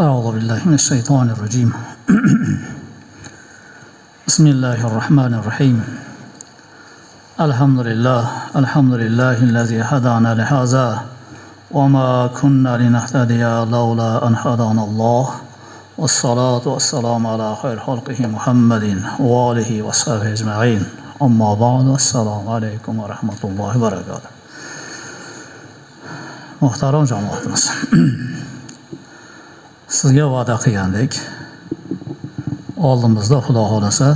أعوذ بالله من الشيطان الرجيم بسم الله الرحمن الرحيم الحمد لله الذي هدانا لهذا وما كنا لنهتدي لولا أن هدانا الله والصلاة والسلام على خير خلقه محمد وآله وصحبه أجمعين أما بعد السلام عليكم ورحمة الله وبركاته. Muhtaram jamoatimiz, sizga va'da qilgandek, oldimizda Xudo xolasa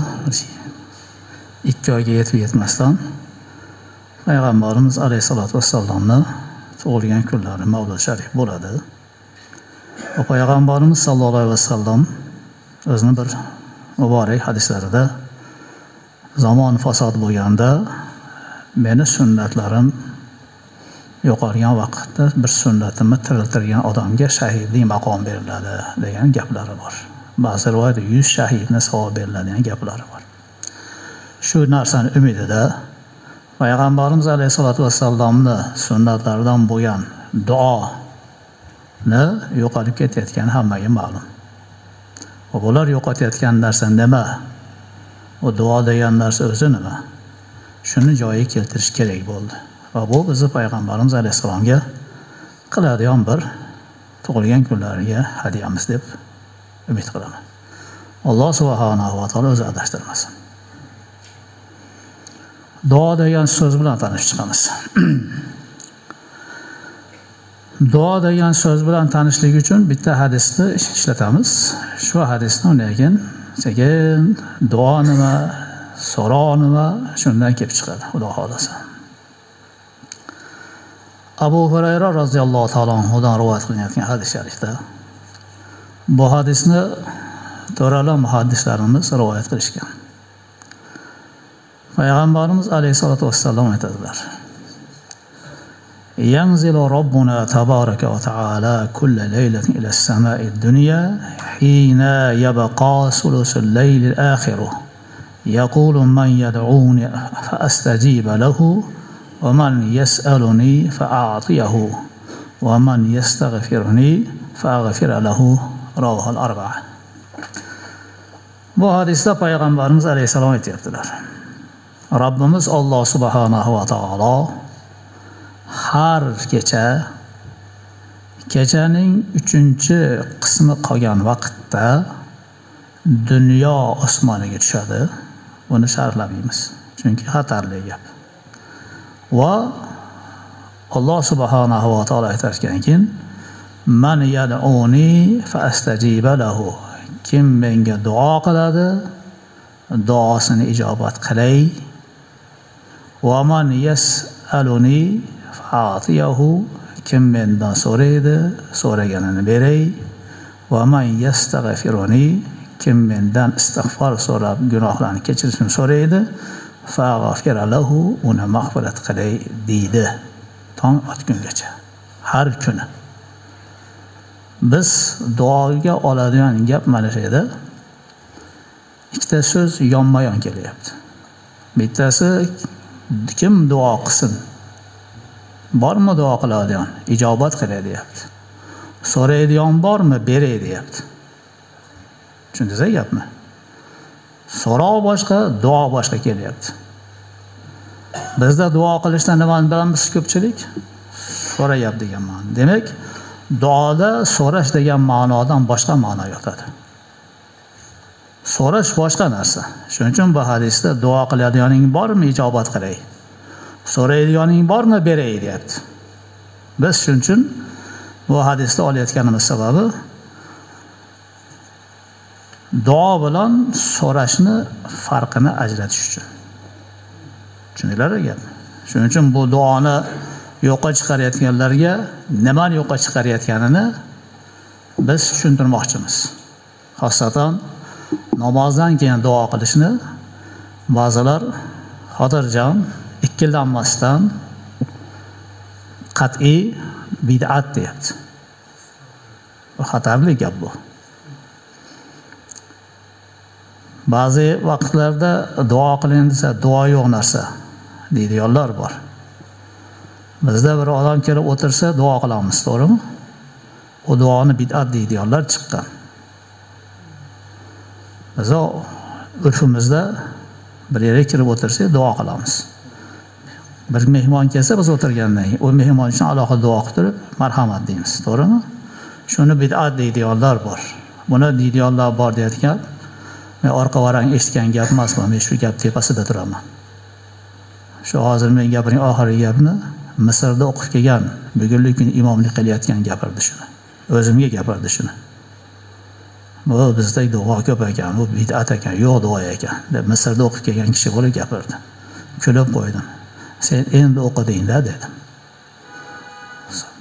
2 oyga yetib yetmasdan payg'ambarimiz alayhisolatu vassalomni tug'ilgan kunlari Mavlud Sharif bo'ladi. Va payg'ambarimiz sallallohu alayhi vasallam o'zini bir muborak hadislarida zamon fasod bo'lganda meni sunnatlarim yo'qolgan vaqtda bir sunnatimni tiriltirgan odamga shahidlik maqom beriladi degan gaplari bor. Ba'zi rivoyatda 100 shahidni savob beriladi degan gaplari bor. Shu narsani umidida payg'ambarimiz alayhisolatu vassalomni sunnatlaridan bo'lgan duoni yo'qolib ketayotgani hammaga ma'lum. Va bular yo'qotayotgan narsa nima? O duo degan narsa o'zi nima? Shuni joyiga keltirish kerak bo'ldi. Va bu bizni payg'ambarimiz alayhisalomga qiladigan bir tug'ilgan kunlariga hadyamiz deb umid qilaman. Alloh subhanahu va taolo o'zi adashtirmasin. Duo degan so'z bilan tanishib chiqamiz. Duo degan so'z bilan tanishlik uchun bitta hadisni ishlatamiz. Shu hadisdan keyin sekin duo nima, so'roq nima shundan kelib chiqadi, Xudo xolasa. Abu Hurayra roziyallohu taolo anhudan rivoyat qilinayotgan hadis sharifda bu hadisni to'rala muhaddislarimiz rivoyat qilishgan. Payg'ambarimiz alayhisolatu vassalom aytadilar: Yanzilu robbuna tabaraka va taala kulla laylatin ila as-sama'i ad-dunya hina yabqa sulusul layl al-akhir yaqulu man yad'uni fa astajiba lahu ومن يسألني فأعطيه ومن يستغفرني فأغفر له رواه الأربعة. Bu hadisda payg'ambarimiz alayhisalom aytibdilar: Rabbimiz Alloh subhanahu va taolo har kechaning 3-qismi qolgan vaqtda dunyo osmoniga tushadi. Buni sharhlamaymiz, chunki xatarli gap. Va Alloh subhanahu va taolo aytayotganki, man yad'uni fa astajiba lahu. Kim menga duo qiladi, duosini ijobat qilay. Va man yas'aluni fa'atiyahu. Kim mendan so'raydi, so'raganini beray. Va man yastaghfiruni. Kim mendan istig'for so'rab gunohlarni kechirishni so'raydi, fa'ghfira lahu, uni mag'firat qilay deydi. Tong otgungacha har kuni. Biz duoga oladigan gap mana shu edi. Ikkita so'z yonma-yon kelyapti. Bittasi kim duo qilsin? Bormi duo qiladigan? Ijobat qilay deyapti. So'raydigan bormi? Beray deyapti. Tushundingizmi gapni? So'roq boshqa, duo boshqa kelyapti. Bizda duo qilishdan nimani bilamiz ko'pchilik? So'rayapti degan ma'no. Demak, duoda so'rash degan ma'nodan boshqa ma'no yotadi. So'rash boshqa narsa. Shuning uchun bu hadisda duo qiladiganing bormi, ijobat qilay. So'raydiganing bormi, beray deyapti. Biz shuning uchun bu hadisda olayotganimiz sababi duo bilan so'rashni farqini ajratish uchun. Tushundinglarmi gap? Shuning uchun bu duoni yo'qqa chiqarayotganlarga nimani yo'qqa chiqarayotganini biz tushuntirmoqchimiz. Xosatan namozdan keyin duo qilishni ba'zilar xotirjam, ikkilanmasdan qat'iy bid'at deyapti. Bu xatarli gap bu. Ba'zi vaqtlarda duo qiling desa, duo yo'q narsa deydiganlar bor. Bizda bir odam kelib o'tirsa duo qilamiz, to'g'rimi? O duoni bid'at deydiganlar chiqqan. Biz urfimizda bir yerga kirib o'tirsak duo qilamiz. Bir mehmon kelsa biz o'tirgandan keyin o mehmon uchun alohida duo qilib turib marhamat deymiz, to'g'rimi? Shuni bid'at deydiganlar bor. Buni deydiganlar bor deyotgan, men orqa varang eshitgan gap emasman, men shu gap tepasida turaman. Shu hozir men gapning oxirgi gapini Misrda o'qib kelgan, bugungi kun imomlik qilayotgan gapirdi shuni. O'zimga gapirdi shuni. Bu bizda duo ko'p ekan, bu bid'at ekan, yo'q duo ekan deb Misrda o'qib kelgan kishi bo'lib gapirdi. Kulib qo'ydim. Sen endi o'qiding-da dedim.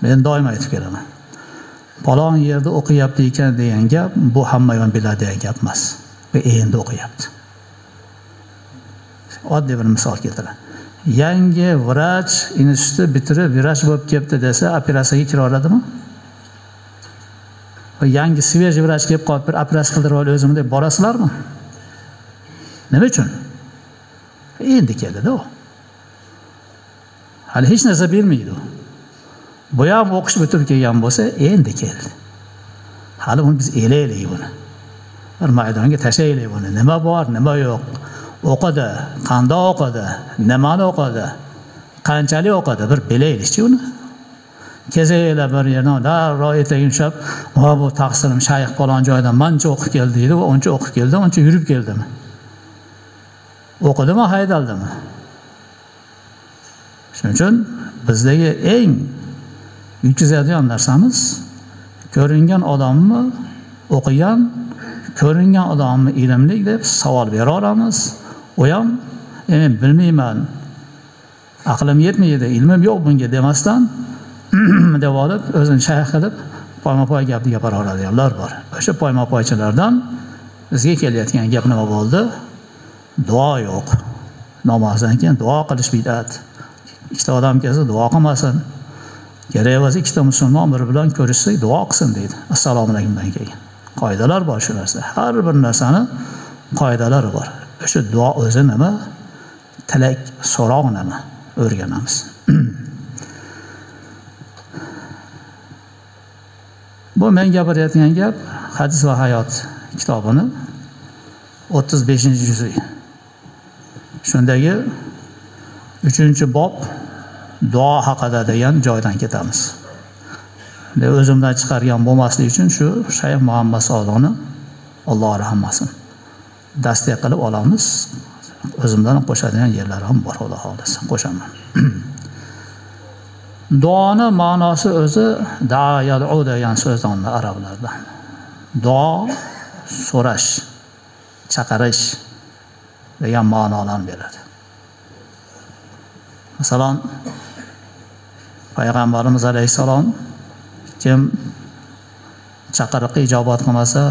Men doim aytib kelaman. Palon yerda o'qiyapti ekan degan gap bu hamma ham biladigan gap emas. Va endi o'qiyapti. Oddiy bir misol keltiraman. Yangi vrach instituti bitirib vrach bo'lib kelibdi desa, operatsiyaga kira oladimi? Va yangi svej vrach kelib qolib bir operatsiya qildirib olib o'zimni deb borasizlarmi? Nima uchun? Endi keldi-da u. Hali hech narsa bilmaydi. Bu ham o'qish bitirib kelgan bo'lsa, endi keldi. Hali buni biz elaylik buni. Bir maydonga tashlaylik buni. Nima bor, nima yo'q. O'qidi, qanday o'qidi, nimani o'qidi, qanchalik o'qidi, bir bilaylik-chi uni. Kezaylar bir yerdan darrov etagim ushlab, "Va bu taqsirim shayx falon joydan mancha o'qib keldi" deydi, va uncha o'qib keldi, uncha yurib keldimi? O'qidimi, haydaldimi? Shuning uchun bizdagi eng yutqizadigan narsamiz ko'ringan odamni o'qigan, ko'ringan odamni ilmli deb savol bera olamiz. U ham men bilmayman, aqlim yetmaydi, ilmim yo'q bunga demasdan deb olib o'zini shayx qilib poyma-poy gapni gapira oladiganlar bor. O'sha poyma-poychilardan bizga kelayotgan gap nima bo'ldi? Duo yo'q. Namozdan keyin duo qilish bid'at. Ikkita odam kelsa duo qilmasin. Kerak bo'lsa ikkita musulmon bir bilan ko'rishsak duo qilsin deydi. Assalomu alaykumdan keyin. Qoidalar bor shu narsa. Har bir narsani qoidalari bor. O'sha duo o'zi nima? Tilak, so'roq nima? O'rganamiz. Bu men gapirayotgan gap Hadis va hayot kitobini 35-juzi. Shundagi 3-bob duo haqida degan joydan ketamiz. O'zimdan chiqargan bo'lmaslik uchun shu Shayx Muhammad Sodiqni Alloh rahmasin dastak qilib olamiz. O'zimdan qo'shadigan yerlar ham bor, Xudo xolisa qo'shaman. Duoni ma'nosi o'zi da'a yad'u degan so'zdan arablarda. Duo so'rash, chaqirish degan ma'nolarni beradi. Masalan, Payg'ambarimiz alayhisalom kim chaqiriqqa ijobat qilmasa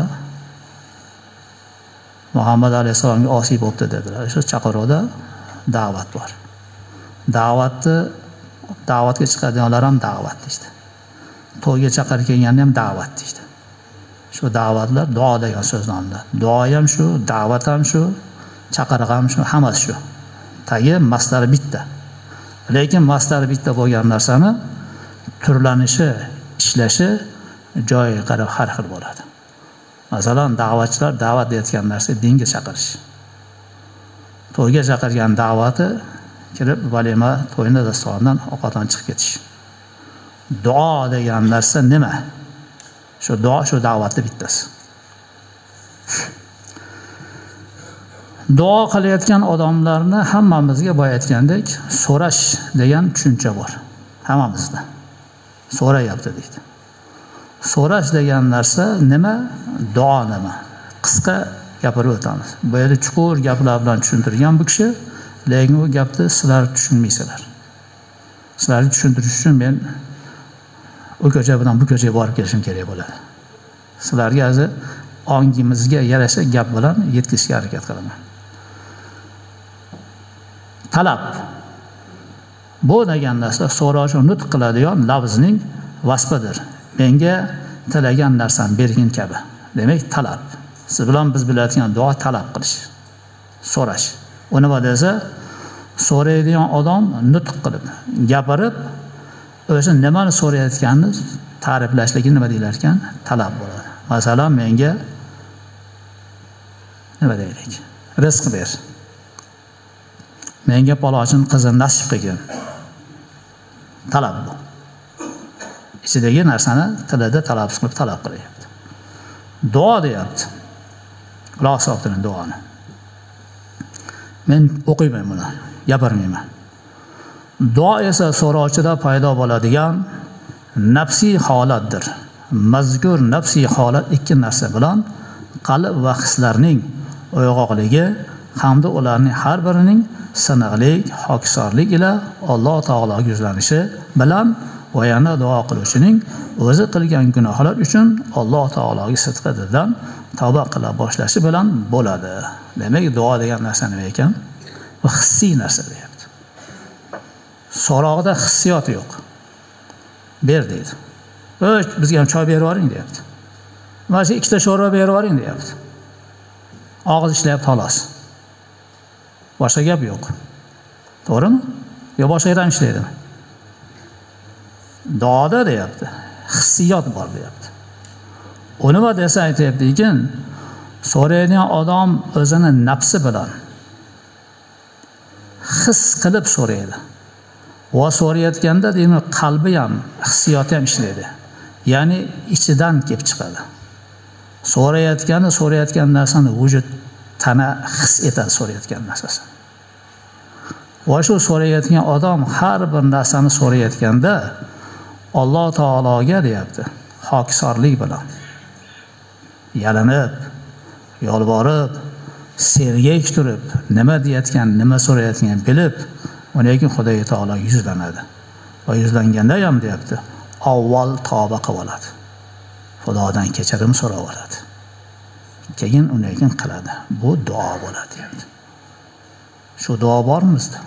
Muhammad alayhisalomga osiy bo'libdi dedilar. Shu chaqiruvda da'vat bor. Da'vatga chiqadiganlar ham da'vat deydi. To'yga chaqirib kelganda ham da'vat deydi. Shu da'vatlar duo degan so'zlanadi. Duo ham shu, da'vat ham shu, chaqiriq ham shu, hammasi shu. Tagi masdari bitta. Lekin masdari bitta bo'lgan narsani turlanishi, ishlashi joyiga qarab har xil bo'ladi. Masalan, da'vatchilar da'vat deyotgan narsa dinga chaqirish. To'yga chaqirgan da'vati kirib valima to'yni dasturxondan ovqatdan chiqib ketish. Duo degan narsa nima? Shu duo, shu da'vatning bittasi. Duo qilayotgan odamlarni hammamizga boya aytgandek so'rash degan tushuncha bor. Hammamizda. So'rayapti deydi. So'rash degan narsa nima? Duo nima? Qisqa gapirib o'tamiz. Bu yerda chuqur gaplar bilan tushuntirgan bu kishi, lekin bu gapni sizlar tushunmaysizlar. Sizlarni tushuntirish uchun men u ko'cha bilan bu ko'chaga borib kelishim kerak bo'ladi. Sizlarga hozir ongimizga yarasha gap bilan yetkazishga harakat qilaman. Talab. Bu degan narsa so'rash, nutq qiladigan lafzning vasfidir. Menga tilagan narsani bergin kabi. Demak, talab. Siz bilan biz biladigan duo talab qilish, so'rash. U nima desa, so'raydigan odam nutq qilib, gapirib, o'sha nimani so'rayotganini ta'riflashligi nima deyilar ekan? Talab bo'ladi. Masalan, menga nima deylik? Rizq ber. Menga palonchi qizni nasib qilgin. Talab bu. Ichidagi narsani tilida talab qilib talab qilyapti. Duo deyapti. Alloh hisobdan duoni. Men o'qiyman buni, gapirmayman. Duo esa so'rovchida paydo bo'ladigan nafsiy holatdir. Mazkur nafsiy holat ikki narsa bilan qalb va hislarning uyg'oqligi hamda ularning har birining siniqlik, hokisorlik ila Alloh taologa yuzlanishi bilan va yana duo qiluvchining o'zi qilgan gunohlar uchun Alloh taologa sidqidildan tavba qila boshlashi bilan bo'ladi. Demak, duo degan narsa nima ekan? Bu hissiy narsa deyapti. So'roqda hissiyot yo'q. Ber deydi. Bizga ham choy berib yuboring deyapti. Mana shu ikkita sho'rva berib yuboring deyapti. Og'iz ishlayapti xolos. Boshqa gap yo'q. To'g'rimi? Yo boshqa yerdan ishlaydimi? Duoda deyapti. Hissiyot bor deyapti. U nima desa aytayapti-ki, so'raydigan odam o'zini nafsi bilan his qilib so'raydi. Va so'rayotganda demak qalbi ham, hissiyoti ham ishlaydi. Ya'ni ichidan kelib chiqadi. So'rayotgan narsani vujud tana his etadi so'rayotgan narsasini. Va shu so'rayotgan odam har bir narsani so'rayotganda Alloh taologa deyapti, hokisorlik bilan yalinib, yolvorib, sergak turib, nima deyotgan, nima so'rayotgan bilib, undan keyin Xudo taolo yuzlanadi. Va yuzlanganda ham deyapti, avval tavba qilib oladi. Xudodan kechirim so'rab oladi. Keyin undan keyin qiladi. Bu duo bo'ladi deyapti. Shu duo bormi bizda?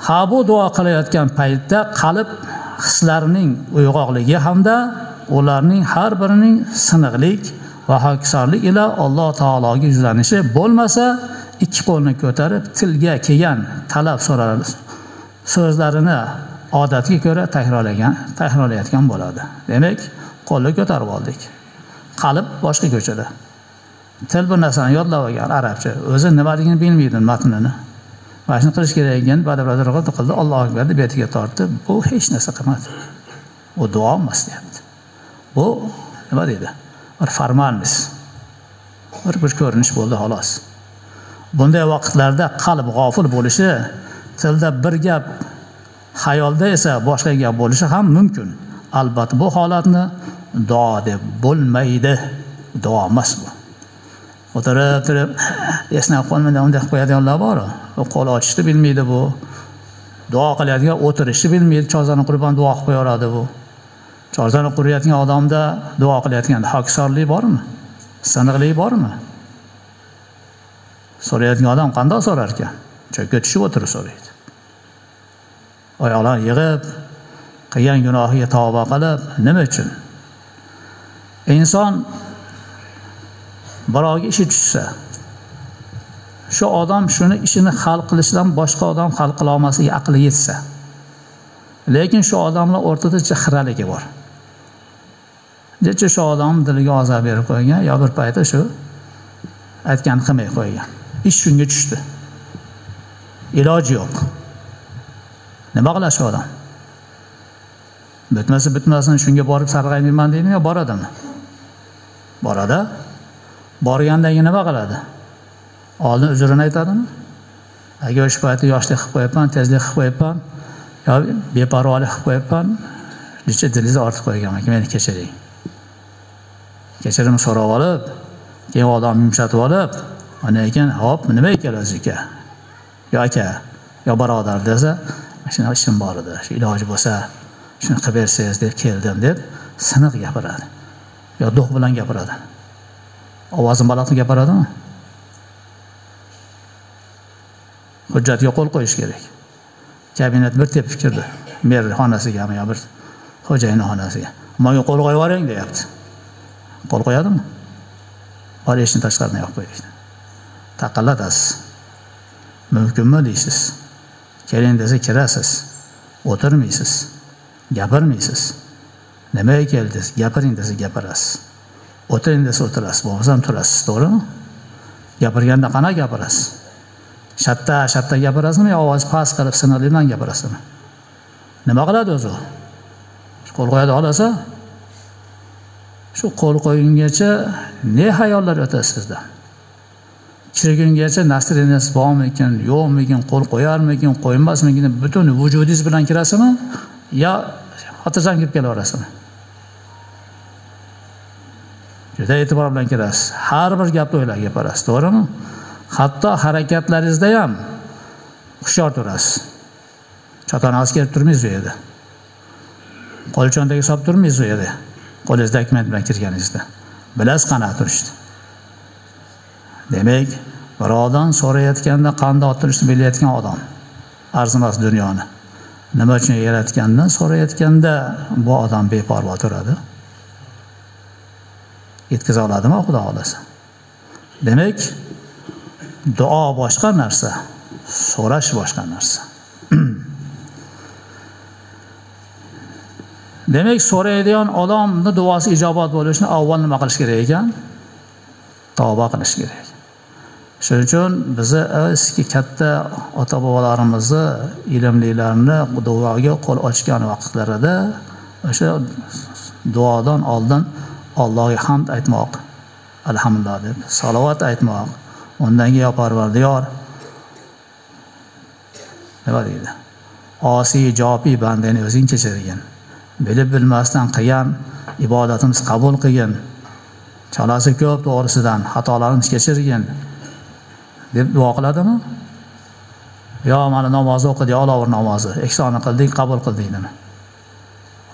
Ha, bu duo qilayotgan paytda qalb hislarining uyg'oqligi hamda ularning har birining siniqlik va hokisorlik ila Alloh taologa yuzlanishi bo'lmasa, ikki qo'lni ko'tarib tilga kelgan talab so'zlarini odatga ko'ra takrorlayotgan bo'ladi. Demak, qo'lni ko'tarib oldik. Qalb boshqa ko'chada. Til bir narsani yodlab olgan arabcha, o'zi nimaligini bilmaydi matnini. Mana shuni qilish kerak ekan, badavlatlar qildi, Alloh akbar deb betiga tortdi. Bu hech narsa qilmadi. U duo emas deyapti. Bu nima deydi? Bir formalnis. Bir ko'rinish bo'ldi xolos. Bunday vaqtlarda qalb g'ofil bo'lishi, tilda bir gap, xayolda esa boshqa gap bo'lishi ham mumkin. Albatta bu holatni duo deb bo'lmaydi. Duo emas bu. O'tirib, esnab qolmadan undaq qo'yadiganlar bor. Qo'l ochishni bilmaydi bu. Duo qilayotgan o'tirishni bilmaydi, chozani qurib ham duo qilib qo'yaradi bu. Chozani qurayotgan odamda duo qilayotganda hokisorlik bormi? Siniqlik bormi? So'rayotgan odam qanday so'rar ekan? Cho'kka tushib o'tirib so'raydi. Oyoqlarni yig'ib, qilgan gunohiga tavba qilib, nima uchun? Inson birovga ishi tushsa, shu odam shuni ishini hal qilishdan boshqa odam hal qila olmasiga aqli yetsa, lekin shu odamlar o'rtada xiraligi bor. Necha shu odam diliga azob berib qo'ygan, yo bir paytda shu aytgan qilmay qo'ygan. Ish shunga tushdi. Iloji yo'q. Nima qiladi shu odam? Bitmasin shunga borib sarg'aymayman deydimi yo boradimi? Boradi. Borgandan keyin nima qiladi? Oldin uzrini aytadimi? Agar shu paytda yoshlik qilib qo'yibman, tezlik qilib qo'yibman, yo beparvolik qilib qo'yibman, necha dilingizni ortib qo'yganman, meni kechiring. Kechirim so'rab olib, keyin odam yumshatib olib, undan keyin hop, nima ekan o'ziga? Yo aka, yo barodar desa, shuna ishim bor edi. Shu iloji bo'lsa, shuni qilib bersangiz deb keldim deb siniq gapiradi. Yo do'q bilan gapiradi. Ovozini baland qilib gapiradimi? Hujjatga qo'l qo'yish kerak. Kabinet bir tepib kirdi. Mer xonasiga, yo bir xo'jayin xonasiga. Menga qo'l qo'yib yuboring deyapti. Qo'l qo'yadimi? Bor eshikni tashqaridan yo'q qo'ydi. Taqallatasiz. Mumkinmi deysiz. Keling desa kirasiz. O'tirmaysiz. Gapirmaysiz. Nimaga keldingiz? Gapiring desa gapirasiz. O'tiring desa o'tirasiz. Bo'lmasa turasiz, to'g'rimi? Gapirganda qana gapirasiz? Shatta gapirasizmi yo ovoz past qilib sinirli bilan gapirasizmi? Nima qiladi o'zi? Qo'l qo'yadi olasa, shu qo'l qo'ygungacha ne hayollar o'tadi sizdan? Kirgungacha nasringiz bormikin, yo'qmikin, qo'l qo'yarmikin, qo'ymasmikin, butun vujudingiz bilan kirasizmi yo xotirjam kirib kelaverasizmi? Juda e'tibor bilan kirasiz. Har bir gapni o'ylab gapirasiz, to'g'rimi? Hatto harakatlaringizda ham hushyor turasiz. Chotonasiz kelib turmaysiz u yerda. Qo'lchondaga solib turmaysiz u yerda. Qo'lingizda dokument bilan kirganingizda. Bilasiz qanaqa turishni. Demak, birovdan so'rayotganda qanday turishni bilayotgan odam arzimas dunyoni. Nima uchun yaratgandan so'rayotganda bu odam beparvo turadi. Yetkaza oladimi Xudo xolasa? Demak, duo boshqa narsa, so'rash boshqa narsa. Demak, so'raydigan odamning duosi ijobat bo'lishini avval nima qilish kerak ekan? Tavba qilish kerak. Shuning uchun bizni eski katta ota-bobolarimizni ilmlilarni duoga qo'l ochgan vaqtlarida o'sha duodan oldin Allohga hamd aytmoq, alhamdulillah deb salovat aytmoq, undan keyin Parvardigor nima deydi? Osiy jobiy bandani o'zing kechirgin. Bilib bilmasdan qilgan ibodatimiz qabul qilgin. Chalasi ko'p to'g'risidan xatolarimiz kechirgin deb duo qiladimi? Yo mana namoz o'qidik, Alloh namozi, ihsonni qildik, qabul qildik nima?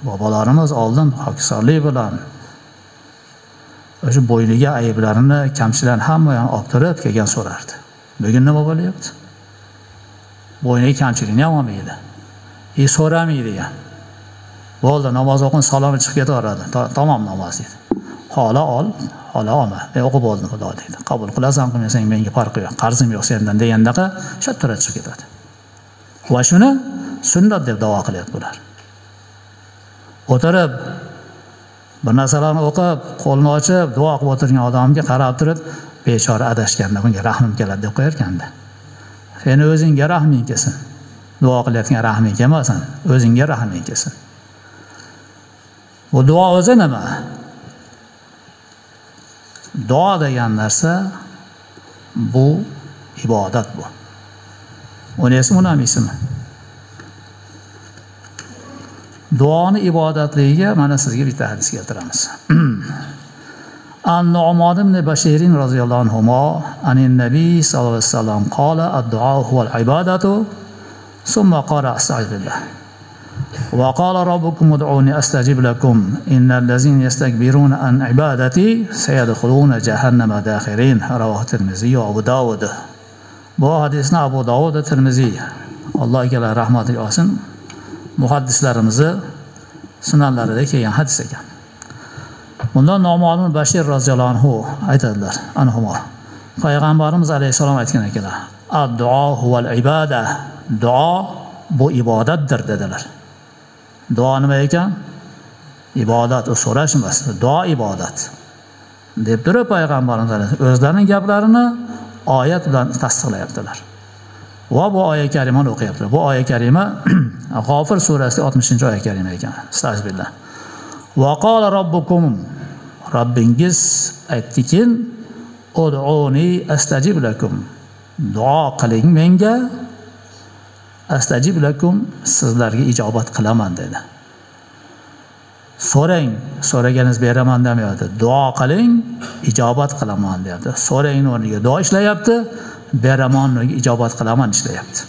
Bobolarimiz oldin hokisorlik bilan o'sha bo'yliga ayblarini, kamchiliklarni hamma ham olib turib kelgan so'rardi. Bugun nima bo'lyapti? Bo'yniga kamchilikni ham olmaydi. So'ramaydi ham. Bo'ldi, namoz o'qin, salomi chiqib ketaveradi. Tamom namoz deydi. Xola ol, xola olma. O'qib bo'ldim Xudo deydi. Qabul qilasan, qilmasang menga farqi yo'q. Qarzim yo'q sendan degandaqa shattura chiqib ketadi. Va shuni sunnat deb da'vo qilyapti bular. O'tirib bir narsalarni o'qib, qo'lni ochib, duo qilib o'tirgan odamga qarab turib, bechora adashganda bunga rahmim keladi deb qo'yarkanda. Seni o'zingga rahming kelsin. Duo qilayotgan rahming kelmasin, o'zingga rahming kelsin. Bu duo o'zi nima? Duo degan narsa bu ibodat bu. Uni esmi, uni ham esmi? Duoni ibodatligiga mana sizga bitta hadis keltiramiz. An-Nu'man ibn Bashir radhiyallohu anhu anin nabiy sallallohu alayhi vasallam qala ad-du'a huwa al-ibadatu thumma qala astaghfirullah. Wa qala rabbukum ud'uni astajib lakum innal ladzina yastakbiruna an ibadati sayadkhuluna jahannama dakhirin. Rawahu Tirmizi va Abu Dawud. Bu hadisni Abu Dawud va Tirmizi Allohga rahmat olsin muhaddislarimizni sunanlarida kelgan hadis ekan. Bundan Nu'man ibn Bashir roziyallohu anhu aytadilar, anhuma. Payg'ambarimiz alayhisalom aytgan ekanlar, "Ad-duo huval ibada." Duo bu ibodatdir dedilar. Duo nima ekan? Ibodat, u so'rash emas, duo ibodat. deb turib payg'ambarimiz o'zlarining gaplarini oyat bilan tasdiqlayaptilar. Va bu oyat karimani o'qiyaptilar. Bu oyat karima G'ofir surasi 60-oyat karima ekan. Astagfirullah. Va qala robbukum, Robbingiz aytdiki, ud'uni astajib lakum. Duo qiling menga, astajib lakum, sizlarga ijobat qilaman dedi. So'rang, so'raganingiz beraman demayapti. Duo qiling, ijobat qilaman deyapti. So'rang o'rniga duo ishlayapti, beraman o'rniga ijobat qilaman ishlayapti.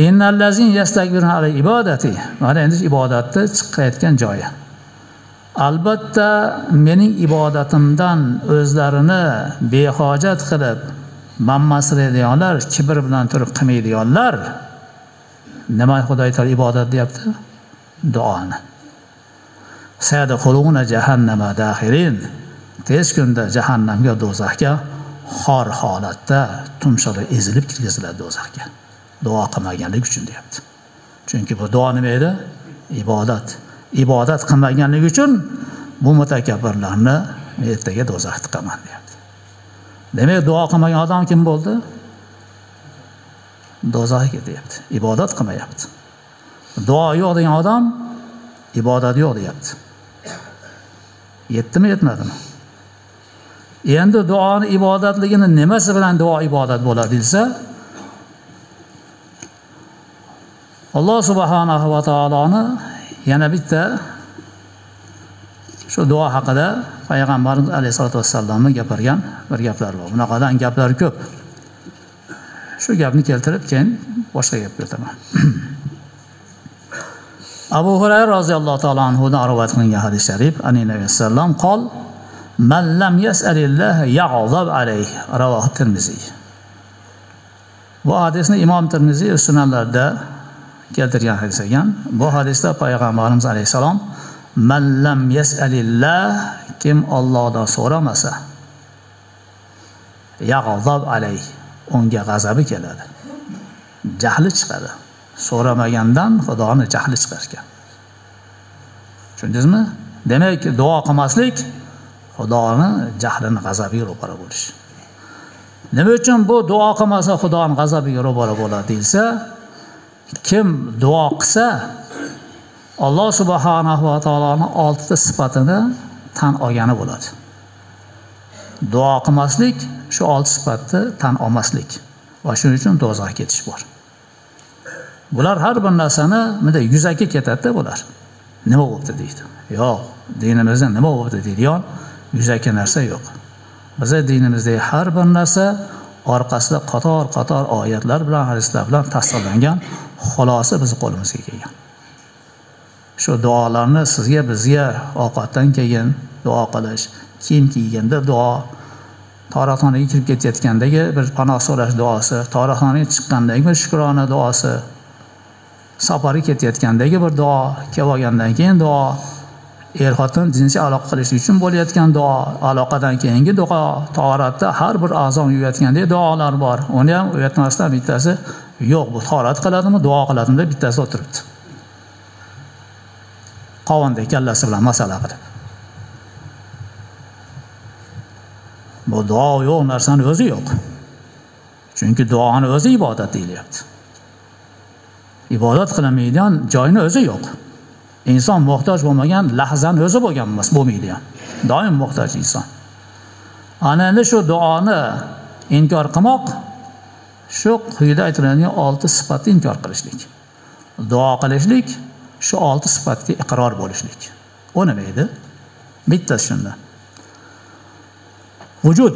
Innal ladzina yastakbiruna ala ibadati. Mana endi ibodatni chiqayotgan joyi. Albatta mening ibodatimdan o'zlarini behojat qilib mammaslaydiganlar, kibr bilan turib qilmaydiganlar, nima Xudoy taolo ibodat deyapti? Duoni. Sayadkhuluna jahannama dakhirin. Tez kunda jahannamga, do'zaxga xor holatda tumshug'i ezilib kirgiziladi do'zaxga. Duo qilmaganlik uchun deyapti. Chunki bu duo nima edi? Ibodat. Ibodat qilmaganlik uchun bu mutakabbirlarni ertaga do'zaxga tiqaman deyapti. Demak, duo qilmagan odam kim bo'ldi? Do'zaxga ketyapti. Ibodat qilmayapti. Duo yo'q degan odam ibodat yo'q deyapti. Yetdimi, yetmadimi? Endi duoni ibodatligini nimasi bilan duo ibodat bo'ladi desa, Alloh subhanahu va taoloni yana bitta shu duo haqida payg'ambarimiz alayhisolatu vassalomning gapirgan bir gaplar bor. Bunaqadan gaplar ko'p. Shu gapni keltirib keyin boshqa gapga o'taman. Abu Hurayra roziyallohu taolo anhudan rivoyat qilingan hadis sharif, Nabiy sallam qol: "Man lam yas'alillah yag'zab alayhi", rawahu Tirmiziy. Bu hadisni Imom Tirmiziy sunanlarida keltirgan hadis ekan. Bu hadisda payg'ambarimiz alayhisalom "Man lam yas'alillah", kim Allohdan so'ramasa, yag'zab alayhi, unga g'azabi keladi. Jahli chiqadi. So'ramagandan Xudoni jahli chiqargan. Tushundingizmi? Demak, duo qilmaslik Xudoni jahlini, g'azabiga ro'para bo'lish. Nima uchun bu duo qilmasa Xudoni g'azabiga ro'para bo'ladi desa, kim duo qilsa Alloh subhanahu va taoloning 6 ta sifatini tan olgani bo'ladi. Duo qilmaslik shu 6 sifatni tan olmaslik va shuning uchun do'zaxga ketish bor. Bular har bir narsani bunday yuzaki ketadi bular. Nima bo'ldi deydi. Yo'q, dinimizda nima bo'ldi deydigan yuzaki narsa yo'q. Bizning dinimizda har bir narsa orqasida qator oyatlar bilan, hadislar bilan tasdiqlangan, xulosa biz qo'limizga kelgan. Shu duolarni sizga, bizga ovqatdan keyin duo qilish, kiyim kiyganda duo, taraxonaga kirib ketayotgandagi bir panoh so'rash duosi, taraxonaga chiqqandagi bir shukrona duosi, safarga ketayotgandagi bir duo, kelib olgandan keyin duo, er-xotin jinsiy aloqa qilish uchun bo'layotgan duo, aloqadan keyingi duo, tahoratda har bir a'zoni yuvayotgandek duolar bor. Uni ham uyatmasdan bittasi yo'q, bu tahorat qiladimi, duo qiladimi deb bittasi o'tiribdi. Qovundek kallasi bilan masala qilib. Bu duo yo'q narsani o'zi yo'q. Chunki duoni o'zi ibodat deyilyapti. Ibodat qilinmaydigan joyni o'zi yo'q. Inson muhtoj bo'lmagan lahzani o'zi bo'lgan emas, bo'lmaydi ham. Doim muhtoj inson. Ana endi shu duoni inkor qilmoq, shu quyida aytiladigan 6 sifatni inkor qilishlik. Duo qilishlik shu 6 sifatga iqror bo'lishlik. O nima edi? Bittasi shunda. Vujud,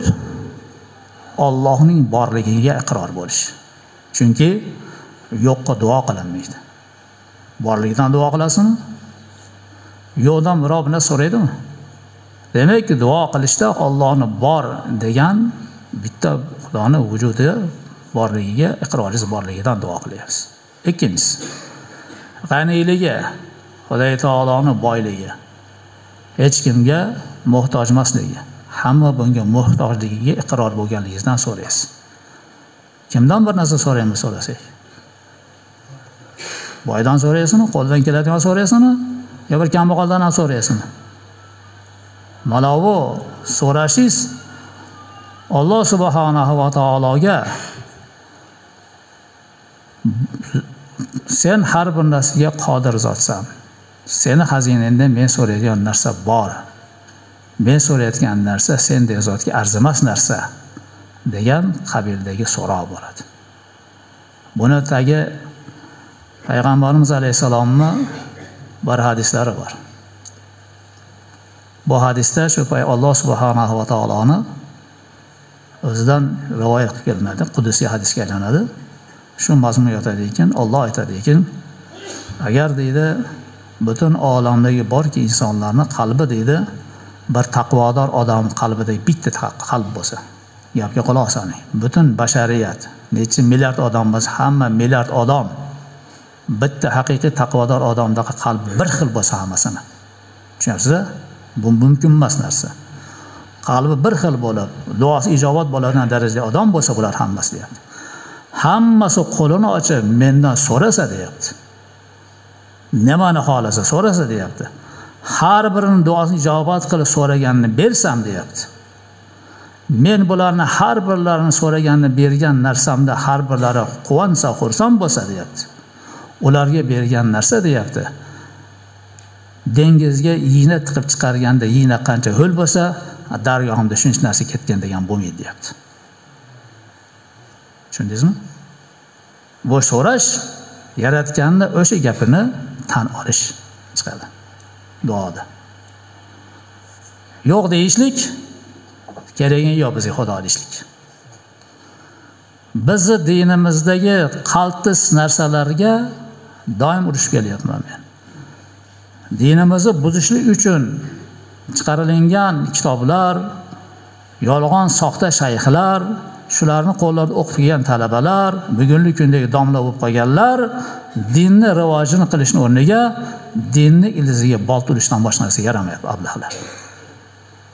Allohning borligiga iqror bo'lish. Chunki yo'qqa duo qilinmaydi. Borligidan duo qilasizmi? Yo'qdan birov bilan so'raydimi? Demak, duo qilishda Allohni bor degan bitta Xudoni vujudi borligiga, iqroringiz borligidan duo qilyapsiz. Ikkinchisi, g'aniyligi, Xudo taoloning boyligi, hech kimga muhtoj emasligi, hamma bunga muhtojligiga iqror bo'lganligingizdan so'raysiz. Kimdan bir narsa so'raymiz so'rasak? Boydan so'raysizmi? Qo'ldan keladigan so'raysizmi? Yo bir kambag'aldan ham so'raysizmi? Mana bu so'rashingiz Alloh subhanahu va taologa sen har bir narsaga qodir zotsan. Seni xazinangda men so'raydigan narsa bor. Men so'rayotgan narsa sendek zotga arzimas narsa degan qabildagi so'roq bo'ladi. Buni tagi Payg'ambarimiz alayhisalomning bir hadislari bor. Bu hadisda shu Alloh subhanahu va taoloni o'zidan rivoyat qilinadi, qudusiy hadisga aylanadi. Shu mazmun yotadi ekan, Alloh aytadi ekan, agar deydi butun olamdagi borki insonlarning qalbi deydi bir taqvodor odam qalbidagi bitta qalb bo'lsa, gapga quloq soling. Butun bashariyat, necha milliard odammiz, hamma milliard odam bitta haqiqiy taqvodor odamdagi qalb bir xil bo'lsa hammasini. Tushunasizmi? Bu mumkin emas narsa. qalbi bir xil bo'lib, duosi ijobat bo'ladigan darajada odam bo'lsa, bular hammasi deyapti. Hammasi qo'lini ochib mendan so'rasa deyapti. Nimani xohlasa so'rasa deyapti. Har birining duosini ijobat qilib so'raganini bersam deyapti. Men bularni har birlarini so'raganini bergan narsamda har birlari quvonsa, xursand bo'lsa deyapti. Ularga bergan narsa deyapti. Dengizga igna tiqib chiqarganda igna qancha ho'l bo'lsa, daryohimda shuncha narsa ketgan degan bo'lmaydi deyapti. Tushundingizmi? Bu so'rash yaratganni o'sha gapini tan olish chiqadi duoda. Yo'q deyishlik keragi yo'q bizga Xudo deyishlik. Bizni dinimizdagi qaltis narsalarga doim urushib kelyapman men. Dinimizni buzishlik uchun chiqarilgan kitoblar, yolg'on soxta shayxlar, shularni qo'llarida o'qigan talabalar, bugungi kundagi domla bo'lib qolganlar dinni rivojini qilishning o'rniga dinni ildiziga bolt urishdan boshqa narsa yaramayapti ablahlar.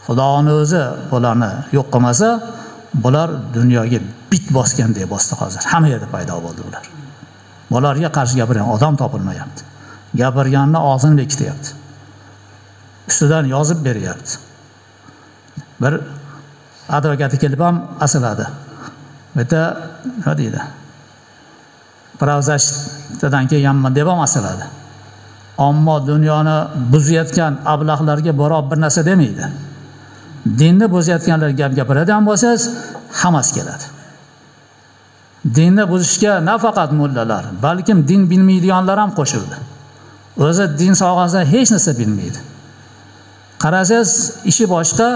Xudoning o'zi bularni yo'q qilmasa, bular dunyoga bit bosgandek bosdi hozir. Hamma yerda paydo bo'ldi ular. Bularga qarshi gapirgan odam topilmayapti. Gapirganni og'zini bekityapti. Ustidan yozib beryapti. Bir advokati kelib ham asladi. Bitta nima deydi? Pravzashtadan kelganman deb ham asladi. Ammo dunyoni buzayotgan ablahlarga biror bir narsa demaydi. Dinni buzayotganlar gap gapiradigan bo'lsangiz, hammasi keladi. Dinni buzishga nafaqat mullalar, balkim din bilmaydiganlar ham qo'shildi. O'zi din sohasida hech narsa bilmaydi. Qarasangiz, ishi boshqa,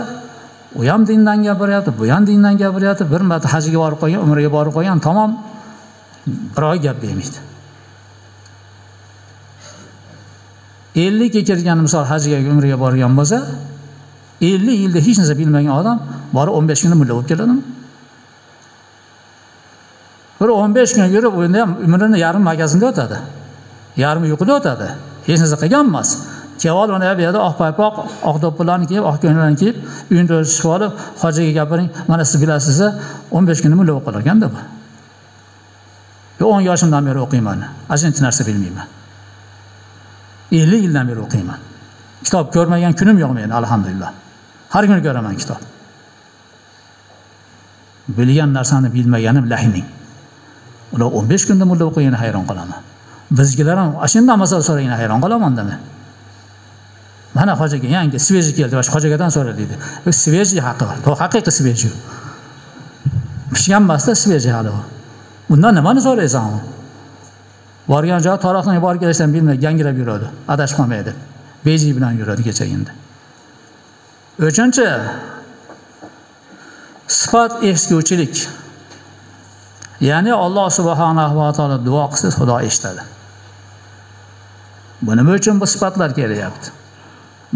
u ham dindan gapiryapti, bu ham dindan gapiryapti. Bir marta hajga borib qo'ygan, umraga borib qo'ygan, tamom, biror gap bermaydi. 50 ga kirgan misol hajga, umraga borgan bo'lsa, 50 yilda hech narsa bilmagan odam borib 15 kunda mulla bo'lib keladimi? Bir 15 kun yurib, endi ham umrini yarim magazinda o'tadi. Yarmi uyquda o'tadi. Hech narsa qilgan emas. Keval uni bu yerda oq paypoq, oq do'ppilarni kiyib, oq ko'ylaklarni kiyib, uyinda o'tishib olib, hojiga gapiring, mana siz bilasiz, 15 kunda mulla bo'lib qolganda bu. 10 yoshimdan beri o'qiyman. Ashuncha narsa bilmayman. 50 yildan beri o'qiyman. Kitob ko'rmagan kunim yo'q meni, alhamdulillah. Har kuni ko'raman kitob. Bilgan narsani bilmaganim lahning. Ular 15 kunda mulla o'qigani hayron qolaman. Bizgilar ham ashunday masala so'ragani hayron qolaman-da men. Mana hojaga yangi sveji keldi, boshqa hojagadan so'radi deydi. Sveji haqi bor. Bu haqiqiy sveji. Pishgan emasda sveji hali u. Undan nimani so'raysan? Borgan joy tariqdan borib kelishdan bilmay gangirab yuradi. Adashib qolmaydi. Beji bilan yuradi kechagina. Uchinchi sifat eshituvchilik. Ya'ni Alloh subhanahu va taolo duo qilsa, Xudo eshitadi. Buning uchun bu sifatlar kelyapti.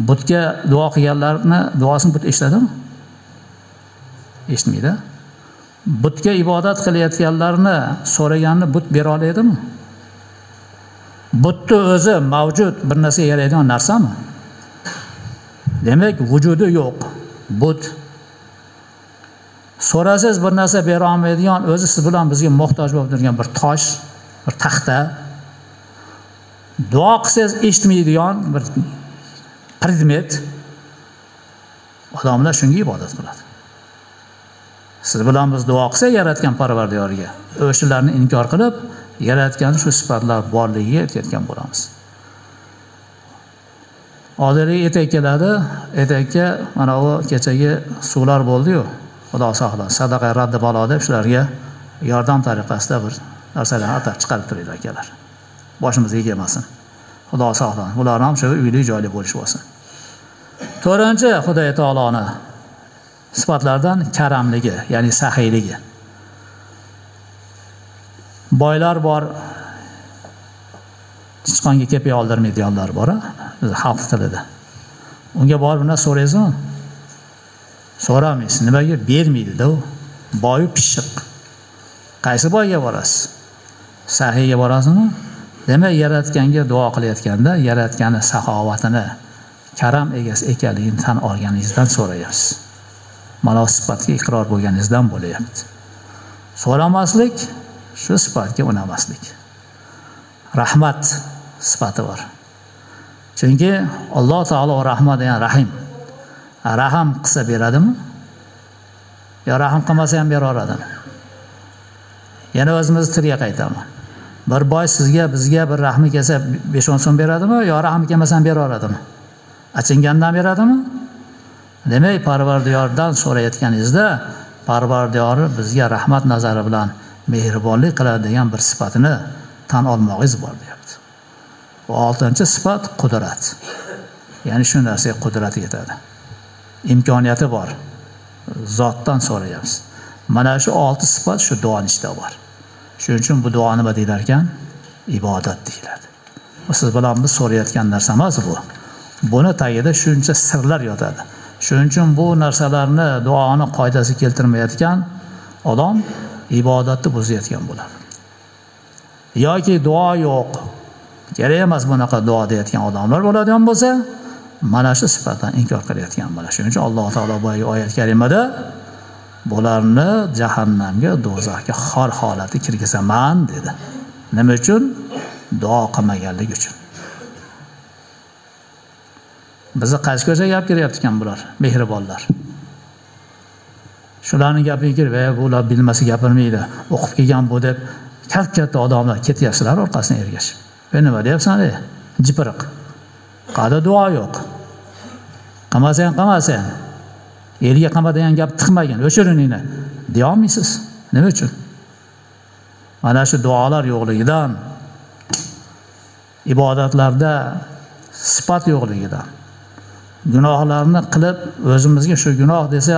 Butga duo qilganlarni duosini but eshitadimi? Eshitmaydi. Butga ibodat qilayotganlarni so'raganini but bera oladimi? Butni o'zi mavjud bir narsaga yaraydigan narsami? Demak, vujudi yo'q. But so'rasangiz bir narsa bera olmaydigan, o'zi siz bilan bizga muhtoj bo'lib turgan bir tosh, bir taxta. Duo qilsangiz eshitmaydigan bir predmet. Odamlar shunga ibodat qiladi. Siz bilan biz duo qilsak yaratgan Parvardigorga, o'shalarni inkor qilib, yaratgan shu sifatlar borligiga aytayotgan bo'lamiz. Odiliy etak keladi, etakka mana u kechagi suvlar bo'ldi-yu, Xudo saqlasin, sadaqa raddi balo deb shularga yordam tariqasida bir narsalarni atab chiqarib turadi akalar. Boshimizga yegmasin. Xudo saqlasin. Bular ham shu uyli joyli bo'lish bo'lsin. To'rtinchi, Xudo taoloning sifatlaridan karamligi, ya'ni saxiyligi. Boylar bor, sichqonga kepi oldirmaydiganlar bor, xalq tilida. Unga borib buni so'raysizmi? So'ramaysiz. Nimaga bermaydi-da u? Boyi pishiq. Qaysi boyga borasiz? Sahiyga borasizmi? Demak, yaratganga duo qilayotganda yaratgani saxovatini, karam egasi ekanligini tan olganingizdan so'rayapsiz. mana shu sifatga iqror bo'lganingizdan bo'lyapti. So'ramaslik shu sifatga unamaslik. Rahmat sifati bor. Chunki Alloh taolo rahmat degan rahim. Rahim qilsa beradimi? Yo rahim qilmasa ham beraveradimi? Yana o'zimizni tiriga qaytaman. Bir boy sizga, bizga bir rahmi kelsa 5-10 so'm beradimi? Yo rahmi kelmasa ham beraveradimi? Achingandan beradimi? Demak, Parvardigordan so'rayotganingizda Parvardigori bizga rahmat nazari bilan mehribonlik qiladi degan bir sifatini tan olmoqingiz bor deyapti. Va 6-sifat qudrat. Ya'ni shu narsaga qudrat yetadi. Imkoniyati bor. Zotdan so'rayapsiz. Mana shu 6 sifat shu duoning ichida bor. Shuning uchun bu duo nima deyilar ekan? Ibodat deyiladi. Siz bilan biz so'rayotgan narsa emas bu. Buni tagida shuncha sirlar yotadi. Shuning uchun bu narsalarni duoni qoidasi keltirmayotgan odam ibodatni buzayotgan bo'ladi. Yoki duo yo'q, kerak emas bunaqa duo deyotgan odamlar bo'ladigan bo'lsa, mana shu sifatdan inkor qilayotgan bo'ladi. Shuning uchun Alloh taolo bu oyat karimada bularni jahannamga, do'zaxga xor holati kirgizaman dedi. Nima uchun? Duo qilmaganlik uchun. Bizni qaysi ko'chaga gap kiryapti ekan bular, mehribonlar. Shularning gapiga kirib, bular bilmasa gapirmaydi, o'qib kelgan bu deb katta odamlar ketyapsizlar orqasidan ergashib. Nima deyapsan, jipiriq. Qada duo yo'q. Qilmasang. Elga qilma degan gap tiqmagin, o'chiriningni deya olmaysiz. Nima uchun? Mana shu duolar yo'qligidan, ibodatlarda sifat yo'qligidan, gunohlarni qilib o'zimizga shu gunoh desa,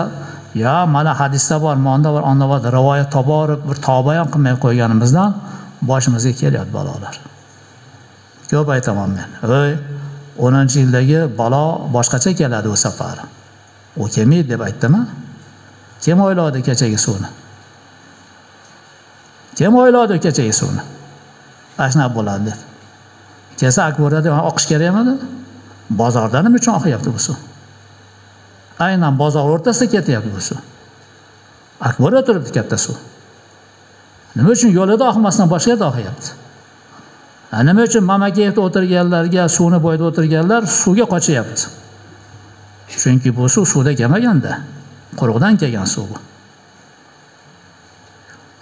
ya mana hadisda bor, monda bor, onda bor, rivoyat toborib bir tavba ham qilmay qo'yganimizdan boshimizga kelyapti balolar. Ko'p aytaman men. 10-yildagi balo boshqacha keladi u safar. U kelmaydi deb aytdimi? Kim o'yladi kechagi suvni? Kim o'yladi kechagi suvni? Ashna bo'ladi deb. Kelsa akborada oqish kerak emas. Bozorda nima uchun oqyapti bu suv? Aynan bozor o'rtasida ketyapti bu suv. Akborda turibdi katta suv. Nima uchun yo'lida oqmasdan boshqa yerda oqyapti? Nima uchun Mamakiyevda o'tirganlarga, suvni bo'yida o'tirganlar suvga qochyapti? Chunki bu suv suvda kelmaganda, quruqdan kelgan suv bu.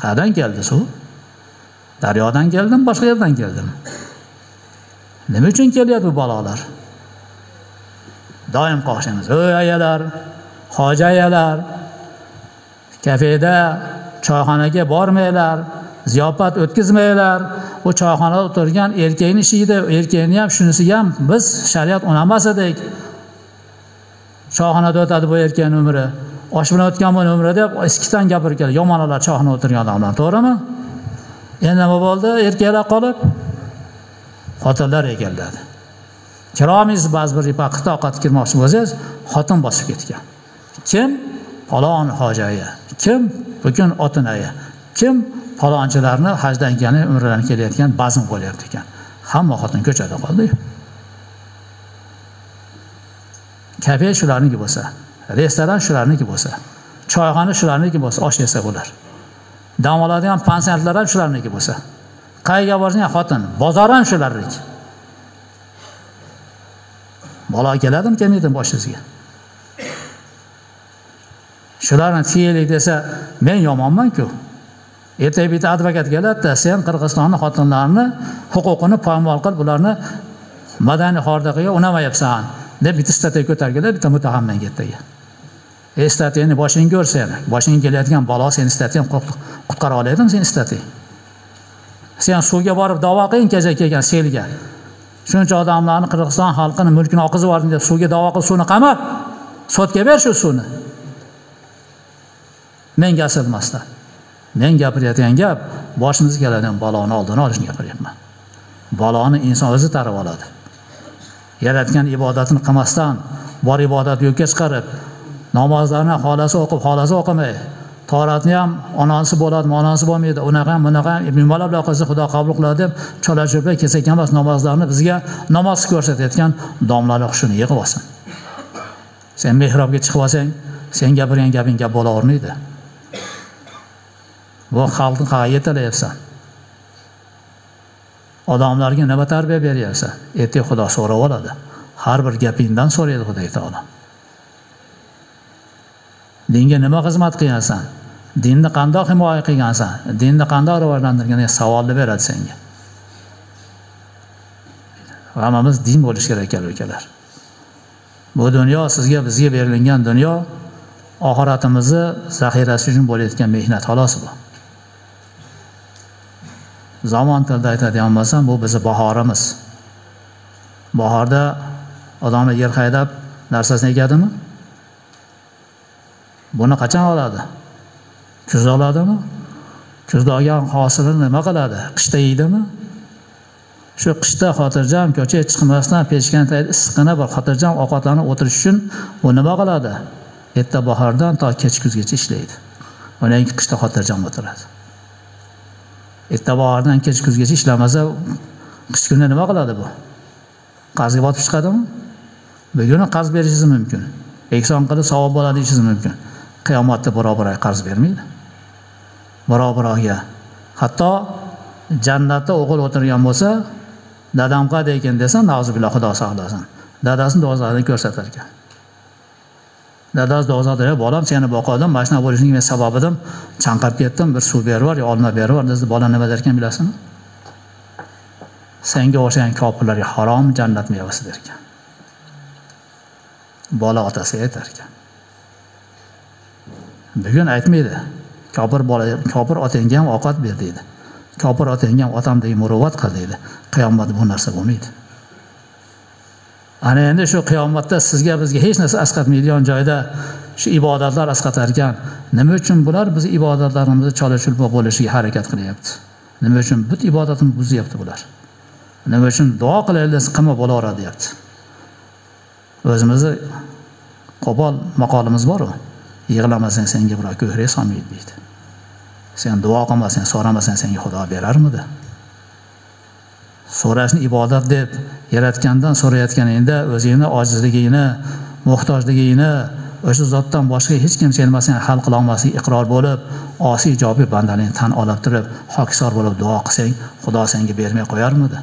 Qayerdan keldi suv? Daryodan keldimi, boshqa yerdan keldimi? Nima uchun kelyapti bu balolar? Doim qo'shamiz. Ayalar, hoja ayalar, kafeda, choyxonaga bormaylar, ziyofat o'tkazmaylar. O choyxonada o'tirgan erkakni ishida, erkakni ham shunisi ham biz shariat unamas edik. Choyxonada o'tadi bu erkakning umri. Osh bilan o'tgan bu umri deb eskidan gapirib keladi. Yomonlar choyxonada o'tirgan odamlar, to'g'rimi? Endi nima bo'ldi? Erkaklar qolib xotinlar egalladi. Kiromiz ba'zi bir vaqtda ovqat kirmoqchi bo'lsangiz, xotin bosib ketgan. Kim? Falon hojaya. Kim? Bugun otinaya. Kim? Falonchilarni hajdan kelgan, umradan kelayotgan bazm bo'lyapti ekan. Hamma xotin ko'chada qoldi. Kafe shularniki bo'lsa, restoran shularniki bo'lsa, choyxona shularniki bo'lsa, osh yesa bo'lar. Dam oladigan pansiyalar ham shularniki bo'lsa. Qayga borsang xotin, bozor ham shularniki. Bola keladimi, kelmaydimi boshingizga? Shularni tiyaylik desa, men yomonman-ku. Ertaga bitta advokat keladi, sen Qirg'izistonning xotinlarini huquqini poymol qilib, ularni madaniy xordiqiga unamayapsan deb bitta statiya ko'targanlar, bitta mutahamman ketdiga. Statiyani boshingga ko'rsan, boshingga kelayotgan balo seni statiyani qutqara oladimi sen statiya? Sen suvga borib da'vo qiling kelgan selga. Shuncha odamlarni Qirg'iziston xalqini mulkini oqizib yubordim deb suvga da'vo qilib, suvni qamab, sotga ber shu suvni. Menga asilmasdan. Men gapirayotgan gap boshimizga keladigan baloni oldini olishni gapiryapman. Baloni inson o'zi tarib oladi. Yaratgan ibodatini qilmasdan, bor ibodat yo'qqa chiqarib, namozlarni xolasi o'qib, xolasi o'qimay, toratni ham onasi bo'ladimi, onasi bo'lmaydi, unaqa ham, bunaqa ham ibn-Balo bilan qilsa Xudo qabul qiladi deb chola-cho'pa kesak emas namozlarni bizga namoz ko'rsatayotgan domlalar hushini yig'ib olsin. Sen mehrobga chiqib olsang, Sen gapirgan gaping gap bo'lavermaydi. Bu xalqni qayerga yetalayapsan? Odamlarga nima tarbiya beryapsan? Ertaga Xudo so'rab oladi. Har bir gapingdan so'raydi Xudo taolo. Dinga nima xizmat qilgansan? Dinni qanday himoya qilgansan? Dinni qanday rivojlantirgan savolni beradi senga. Hammamiz din bo'lish kerak akalar. Bu dunyo sizga, bizga berilgan dunyo oxiratimizni zaxirasi uchun bo'layotgan mehnat xolos bu. Zamon tilida aytadigan bo'lsam, bu bizning bahorimiz. Bahorda odamlar yer haydab narsasini ekadimi? Buni qachon oladi? Kuzda oladimi? Kuzda olgan hosilini nima qiladi? Qishda yeydimi? Shu qishda xotirjam ko'chaga chiqmasdan pechkan tagida issiqqina bir xotirjam ovqatlanib o'tirish uchun u nima qiladi? Erta bahordan to kech kuzgacha ishlaydi. Undan keyin qishda xotirjam o'tiradi. Erta bahordan kech kuzgacha ishlamasa, qish kunida nima qiladi bu? Qarzga botib chiqadimi? Bugun qarz berishingiz mumkin. Ehson qilib savob bo'ladi deyishingiz mumkin. Qiyomatda barobar qarz bermaydi. Barobarga. Hatto jannatda o'g'il o'tirgan bo'lsa, dadam qada ekan desa, na'uzubillah Xudo saqlasin. Dadasini dozani ko'rsatar ekan. Dadasi dozada, bolam seni boqadim, mashina bo'lishining men sababidim, chanqab ketdim, bir suv berib yubor, olma berib yubor, dedi. Bola nima der ekan bilasizmi? Senga o'xshagan kofirlarga harom jannat mevasi der ekan. Bola otasiga aytar ekan. Bugun aytmaydi. Kofir otangga ham ovqat ber deydi. Kofir otangga ham otamdek muruvvat qil deydi. Qiyomatda bu narsa bo'lmaydi. Ana endi shu qiyomatda sizga bizga hech narsa asqatmaydigan joyda shu ibodatlar asqatar ekan. Nima uchun bular biz ibodatlarimizni chala-chulpa bo'lishiga harakat qilyapti? Nima uchun bu ibodatni buzyapti bular? Nima uchun duo qilaylik, qilma bo'laveradi deyapti. O'zimizni qo'pol maqolimiz bor-ku. Yig'lamasang senga birov ko'hrak solmaydi deydi. Sen duo qilmasang, so'ramasang senga Xudo berarmidi? So'rashni ibodat deb yaratgandan so'rayotganingda o'zingni ojizligingni, muhtojligingni o'sha zotdan boshqa hech kim seni hal qila olmaslik iqror bo'lib, osiy ijobiy bandaning tan olib turib, hokisor bo'lib duo qilsang, Xudo senga bermay qo'yarmidi?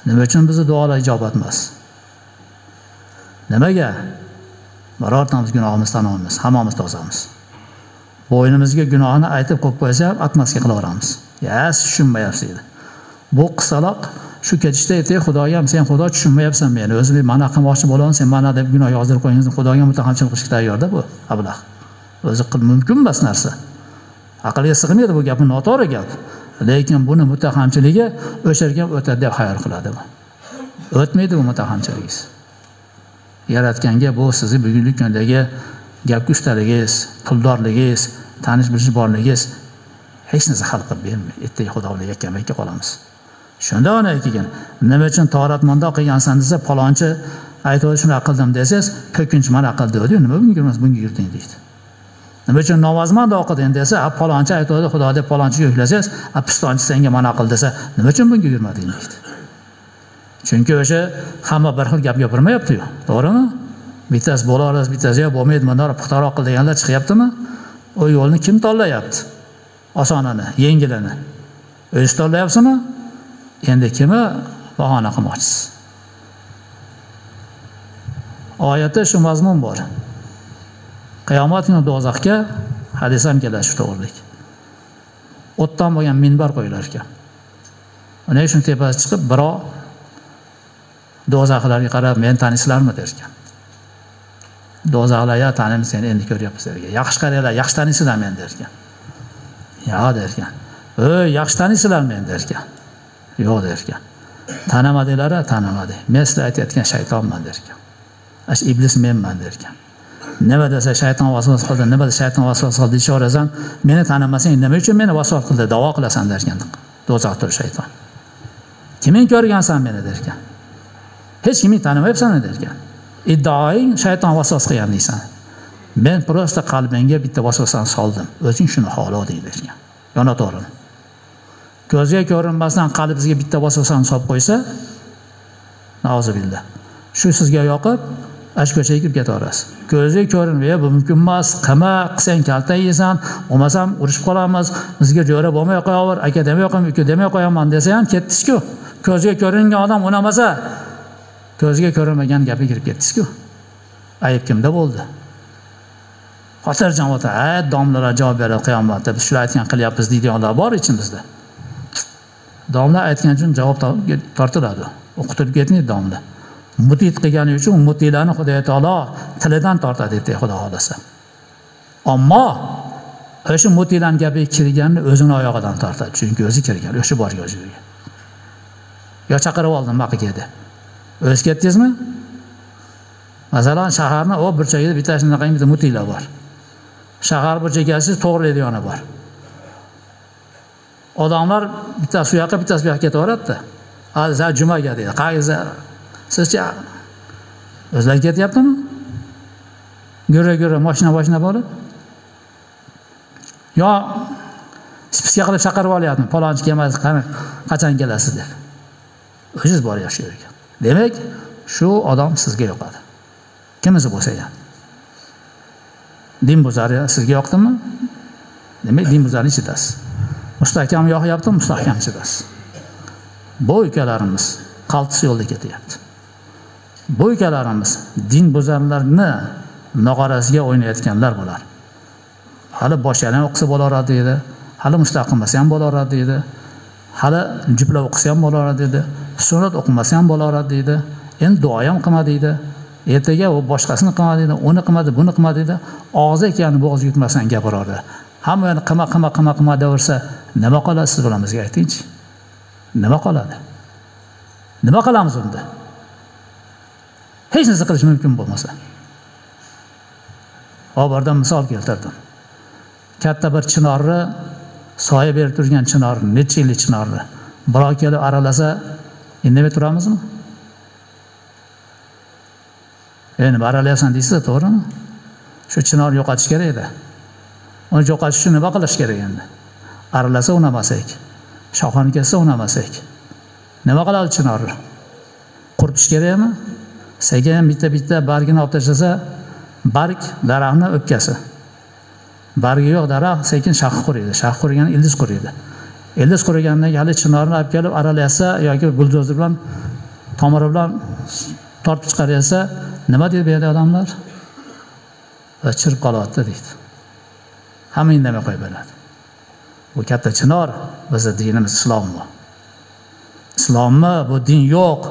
Nima uchun bizning duolar ijobat emas? Nimaga? Birortamiz gunohimiz tan olmaymiz, hammamiz tozamiz. Bo'ynimizga gunohini aytib qo'yib qo'ysa ham atmasga qilaveramiz. Siz tushunmayapsiz dedi. Bu qisaloq shu ketishda aytay, Xudoga ham sen Xudo tushunmayapsan meni. O'zim mana qilmoqchi bo'laman, sen mana deb gunoh yozdirib qo'yingiz, Xudoga mutahamchilik qilishga tayyorda bu ablah. O'zi qil mumkin emas narsa. Aqlga sig'maydi bu gapni, noto'g'ri gap. Lekin buni mutahamchiligi o'sharga o'tadi deb xayol qiladi bu. O'tmaydi bu mutahamchiligingiz. Yaratganga bu sizni bugungi kundagi gap ustaligingiz, puldorligingiz, tanish bilish borligingiz hech narsa hal qilib bermaydi. Ertaga Xudo bilan yakka-makka qolamiz. Shunda ona keyin nima uchun toratmonda qilgansan desa, palonchi aytadi shuni qildim desangiz, ko'kinchi mana qildi dedi. Nima bunga yurmas, bunga yurding deydi. Nima uchun namozmanda o'qiding desa, palonchi aytadi Xudo deb palonchiga yuklasangiz, pistonchi senga mana qil desa, nima uchun bunga yurmading deydi. Chunki o'sha hamma bir xil gap gapirmayapti-ku, to'g'rimi? Bittasi bo'laveradi, bittasi yo'q bo'lmaydi, bundan puxtaroq qil deganlar chiqyaptimi? O yo'lni kim tanlayapti? Osonini, yengilini. O'zingiz tanlayapsizmi? Endi kimi bahona qilmoqchisiz? Oyatda shu mazmun bor. Qiyomat kuni do'zaxga hadis ham keladi shu to'g'rilik. O'tdan bo'lgan minbar qo'yilar ekan. Uning shun tepasiga chiqib, birov do'zaxlarga qarab, "Men tanisizlarmi?" der ekan. Do'zaxlar "Ya, taniymiz seni, endi ko'ryapmiz" der ekan. "Yaxshi qaranglar, yaxshi taniysizlar men" der ekan. "Ya" der ekan. "Ey, yaxshi taniysizlar men" der ekan. "Yo'q" der ekan. "Tanimadinglar, tanimadi. Men sizlar aytayotgan shaytonman" der ekan. "Ash iblis menman" der ekan. Nima desa shayton vasvas qildi, nima desa shayton vasvas qildi deyishaversan, meni tanimasang nima uchun meni vasvas qildi, da'vo qilasan der ekan. Do'zaxda shayton. "Kiming ko'rgansan meni" der ekan. "Hech kimni tanimayapsan" der ekan. "Iddaoing shayton vasvas qilgan deysan. Men prosta qalbingga bitta vasvasani soldim. O'zing shuni xohlading" der ekan. Yana to'g'ri. Ko'zga ko'rinmasdan qalbingizga bitta vasvasani solib qo'ysa, na'uzubillah. Shu sizga yoqib, ash ko'chaga kirib ketaverasiz. Ko'zga ko'rinmay, bu mumkin emas, qilma, qilsang kalta yeysan, olmasam urushib qolamiz, bizga jo'ra bo'lmay qo'yaver, aka demay qo'yam, uka demay qo'yaman desa ham ketdingiz-ku. Ko'zga ko'ringan odam unamasa, ko'zga ko'rinmagan gapga kirib ketdingiz-ku. Ayb kimda bo'ldi? Xotirjam o'ta, domlalar javob beradi qiyomatda, biz shular aytgan qilyapmiz deydiganlar bor ichimizda. Domlar aytgan uchun javob tortiladi. O'qitilib ketmaydi domlar. Mutit qilgani uchun mutiylarni Xudo taolo tilidan tortadi deb Xudo xolasa. Ammo o'sha mutiylarning gapiga kirganni o'zini oyog'idan tortadi, chunki o'zi kirgan, o'sha borga o'ziga. Yo chaqirib oldim maqiga. O'z ketdingizmi? Masalan, shaharning o burchagida bitta shunaqa bitta mutiylar bor. Shahar burchagasi to'g'rilaydigani bor. Odamlar bittasi u yoqqa, bittasi bu yoqqa ketaveradi-da. Hozir jumaga deydi. Qaysi sizcha o'zlar ketyaptimi? Gurra mashina bo'lib. Yo spiska qilib chaqirib olyapti. Palonchi kelmadi, qachon kelasiz deb. O'zingiz boryapsiz shu yerga. Demak, shu odam sizga yoqadi. Kimisi bo'lsa ham. Din buzari sizga yoqdimi? Demak, din buzarni ichidasiz. Mustahkam yoqyapti, mustahkam ichidasiz. Bu ukalarimiz qaltis yo'lda ketyapti. Bu ukalarimiz din buzarlarni nog'orasiga o'ynayotganlar bo'lar. Hali boshyalan o'qisa bo'laveradi deydi, hali mustaqim bo'lsa ham bo'laveradi deydi, hali juplab o'qisa ham bo'laveradi deydi, sunnat o'qimasa ham bo'laveradi deydi, endi duo ham qilma deydi, ertaga u boshqasini qilma deydi, uni qilmadi, buni qilma deydi, og'zi ekan bo'g'zi yutmasdan gapiradi. Hammani qilma deversa, nima qoladi siz bilan bizga aytingchi? Nima qoladi? Nima qilamiz unda? Hech narsa qilish mumkin bo'lmasa. Obordan misol keltirdim. Katta bir chinorni, soya berib turgan chinorni, necha yillik chinorni birov kelib aralasa, indamay turamizmi? Endi aralayapsan deysiz, to'g'rimi? Shu chinorni yo'qotish kerak edi. Uni yo'qotish uchun nima qilish kerak endi? Aralasa unamasak, shoxini kessa unamasak. Nima qiladi chinorni? Quritish kerakmi? Sekin bitta bargini olib tashlasa, barg daraxtni o'pkasi. Bargi yo'q daraxt sekin shax quriydi. Shax qurigan ildiz quriydi. Ildiz qurigandan hali chinorni olib kelib aralaysa yoki buldozer bilan tomiri bilan tortib chiqarsa, nima deb beradi odamlar? Chirib qolyapti deydi. Hamma indamay qo'yib beradi. Bu katta chinor bizning dinimiz islommi? Islommi? Bu din yo'q.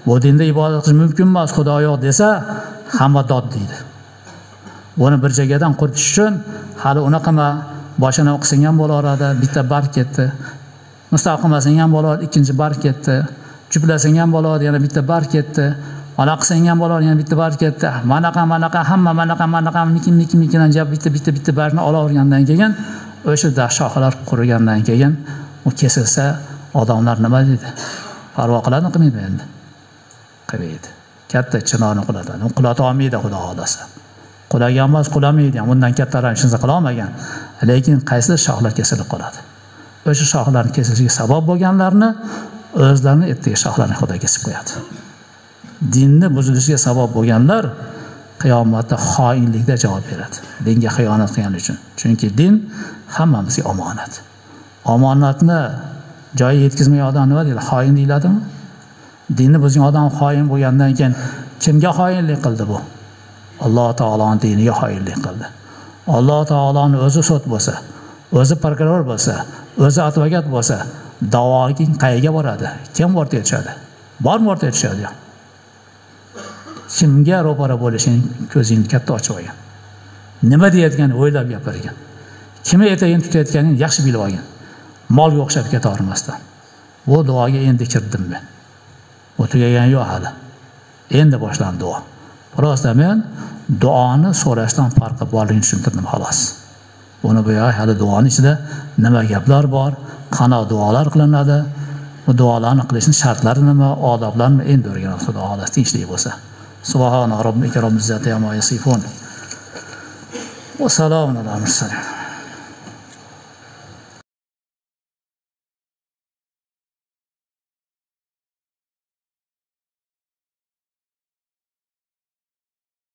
Bu dinda ibodat qilish mumkin emas, Xudo yo'q desa, hamma dod deydi. Buni bir joydan quritish uchun hali unaqama boshini o'qisang ham bo'laveradi, bitta barg ketdi. Mustaqilmasang ham bo'laveradi, ikkinchi barg ketdi. Juplasang ham bo'laveradi, yana bitta barg ketdi. Mana qilsang ham bo'laveradi, yana bitta barg ketdi. Manaqa hamma manaqa mikin jab bitta bargni olavergandan keyin o'sha shoxlar qurigandan keyin u kesilsa, odamlar nima deydi? Parvo qiladimi, qilmaydi endi? Qilmaydi. Katta chinorni qulatadi. U qulata olmaydi Xudo xolasa. Qulagan emas, qulamaydi ham. Bundan kattaroq ishni qila olmagan. Lekin qaysi shoxlar kesilib qoladi. O'sha shoxlarning kesilishiga sabab bo'lganlarni o'zlarining ertaga shoxlarini Xudo kesib qo'yadi. Dinni buzilishiga sabab bo'lganlar qiyomatda xoinlikda javob beradi. Dinga xiyonat qilgani uchun. Chunki din hammamizga omonat. Omonatni joyiga yetkazmagan odam nima deydi? Xoin deyiladimi? Dinni buzgan odam xoin bo'lgandan keyin kimga xoinlik qildi bu? Alloh taoloning diniga xoinlik qildi. Alloh taoloning o'zi sud bo'lsa, o'zi prokuror bo'lsa, o'zi advokat bo'lsa, da'voga qayerga boradi? Kim o'rtaga tushadi? Bormi o'rtaga tushadi? Kimga ro'para bo'lishing ko'zingni katta ochib olgan. Nima deyotganini o'ylab gapirgan. Kimni etagini tutayotganini yaxshi bilib olgan. Molga o'xshab ketavermasdan. Bu duoga endi kirdim men. Bu tugagan yo'q hali. Endi boshlandi duo. Biroz men duoni so'rashdan farqi borligini tushuntirdim xolos. Buni bu yoq hali duoning ichida nima gaplar bor, qanday duolar qilinadi, bu duolarni qilishning shartlari nima, odoblarni endi o'rganamiz Xudo xolos tinchlik bo'lsa. Subhana robbika robbil izzati amma yasifun. Va salamun alal mursalin.